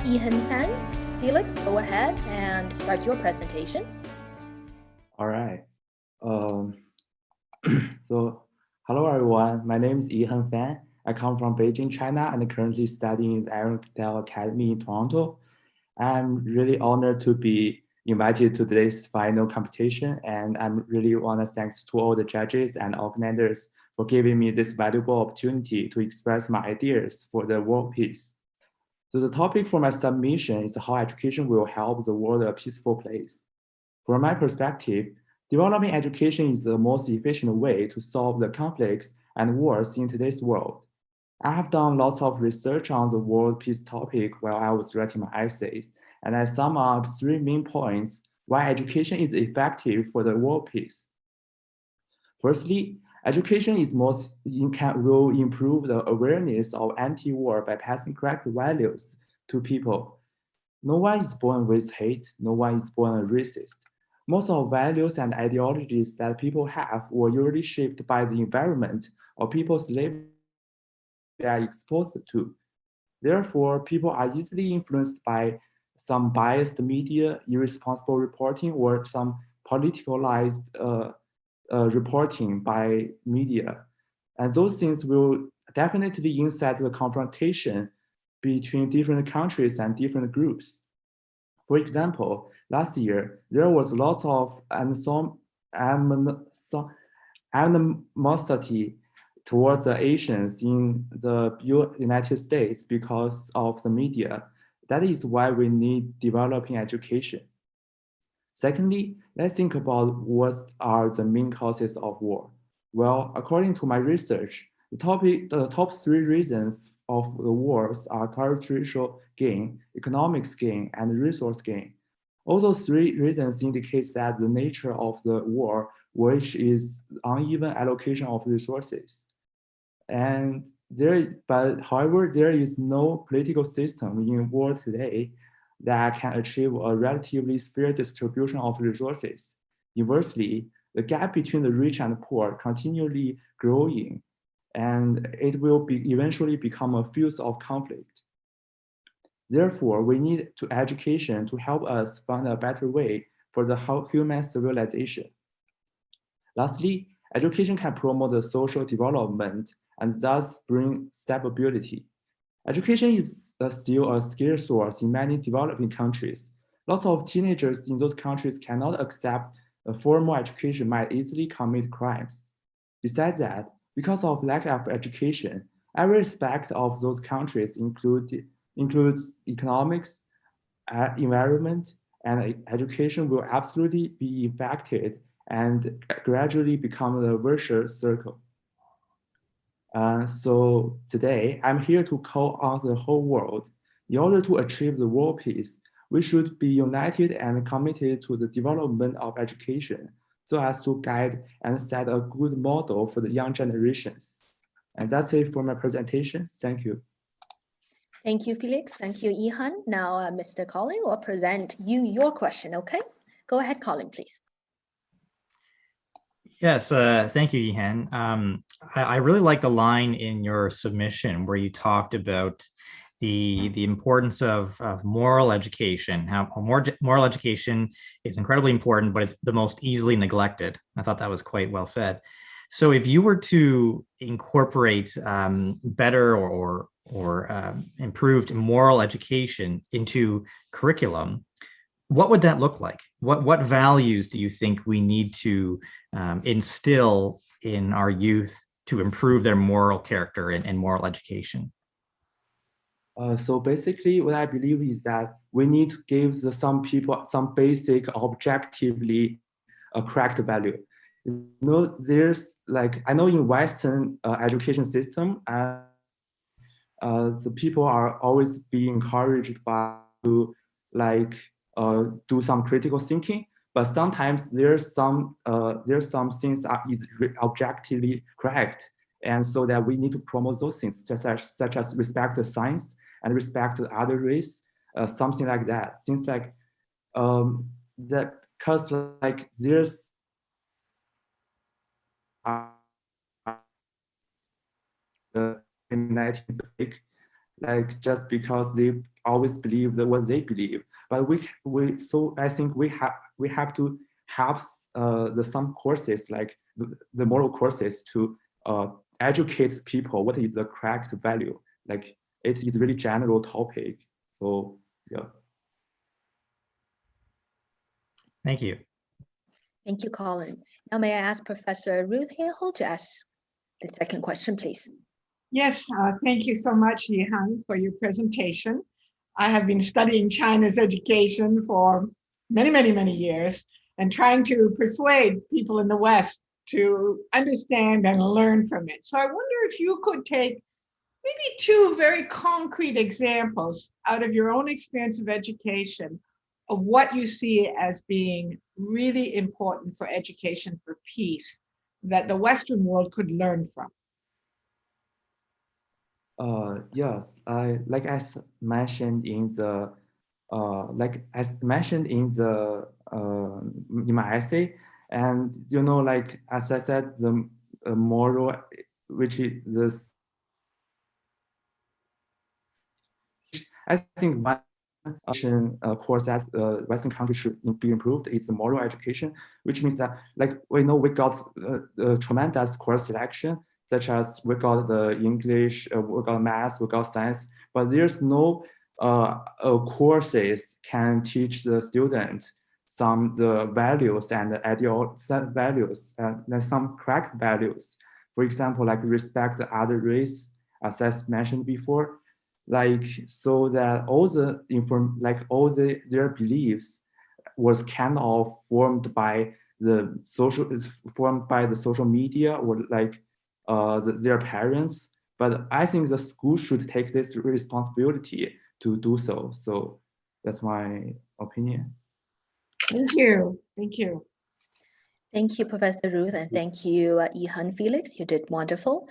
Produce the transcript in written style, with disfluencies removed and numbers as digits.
YIHENG Fan. Felix, go ahead and start your presentation. All right. Um, so, hello everyone. My name is YIHENG Fan. I come from Beijing, China, and currently studying at Aerodale Academy in Toronto. I'm really honored to be invited to today's final competition, and I'm really want to thanks to all the judges and organizers for giving me this valuable opportunity to express my ideas for the world peace. So the topic for my submission is how education will help the world a peaceful place. From my perspective, developing education is the most efficient way to solve the conflicts and wars in today's world. I have done lots of research on the world peace topic while I was writing my essays, and I sum up three main points why education is effective for the world peace. Firstly, education will improve the awareness of anti-war by passing correct values to people. No one is born with hate, no one is born a racist. Most of values and ideologies that people have were usually shaped by the environment or people's life they are exposed to. Therefore, people are easily influenced by some biased media, irresponsible reporting, or some politicalized reporting by media. And those things will definitely incite the confrontation between different countries and different groups. For example, last year, there was lots of animosity towards the Asians in the United States because of the media. That is why we need developing education. Secondly, let's think about what are the main causes of war. Well, according to my research, the top three reasons of the wars are territorial gain, economics gain, and resource gain. All those three reasons indicate that the nature of the war, which is uneven allocation of resources. However, there is no political system in the world today that can achieve a relatively fair distribution of resources. Inversely, the gap between the rich and poor continually growing, and it will eventually become a field of conflict. Therefore, we need to education to help us find a better way for the human civilization. Lastly, education can promote the social development and thus bring stability. Education is still a scarce source in many developing countries. Lots of teenagers in those countries cannot accept a formal education might easily commit crimes. Besides that, because of lack of education, every aspect of those countries includes economics, environment, and education will absolutely be affected and gradually become a virtuous circle. So today, I'm here to call on the whole world. In order to achieve the world peace, we should be united and committed to the development of education so as to guide and set a good model for the young generations. And that's it for my presentation. Thank you. Thank you, Felix. Thank you, Yihan. Now, Mr. Colin will present you your question, okay? Go ahead, Colin, please. Yes, thank you, Yihen. I really liked the line in your submission where you talked about the importance of moral education, how moral education is incredibly important, but it's the most easily neglected. I thought that was quite well said. So if you were to incorporate better or improved moral education into curriculum, what would that look like? What values do you think we need to instill in our youth to improve their moral character and moral education? So basically, what I believe is that we need to give some people some basic, objectively correct value. You know, there's like I know in Western education system, the people are always being encouraged by to like do some critical thinking, but sometimes there's some things that is objectively correct, and so that we need to promote those things, such as respect the science and respect the other race, something like that. Things like that, because like there's the 19th like just because they always believe that what they believe. But so I think we have to have some courses like the moral courses to educate people what is the correct value. Like it is really general topic. So yeah. Thank you. Thank you, Colin. Now may I ask Professor Ruth Hale to ask the second question, please? Yes, thank you so much, YIHENG, for your presentation. I have been studying China's education for many, many, many years and trying to persuade people in the West to understand and learn from it. So I wonder if you could take maybe two very concrete examples out of your own experience of education of what you see as being really important for education for peace that the Western world could learn from. Yes, I like as mentioned in the in my essay, and you know, like as I said, the moral, which is this, I think one course that Western countries should be improved is the moral education, which means that like we know we got tremendous course selection, such as we got the English, we got math, we got science, but there's no courses can teach the student some the values and ideal set values and some correct values. For example, like respect the other race, as I mentioned before, like so that all the their beliefs was kind of formed by the social media or like their parents. But I think the school should take this responsibility to do so. So that's my opinion. Thank you. Thank you. Thank you, Professor Ruth, and thank you, YIHENG Felix. You did wonderful.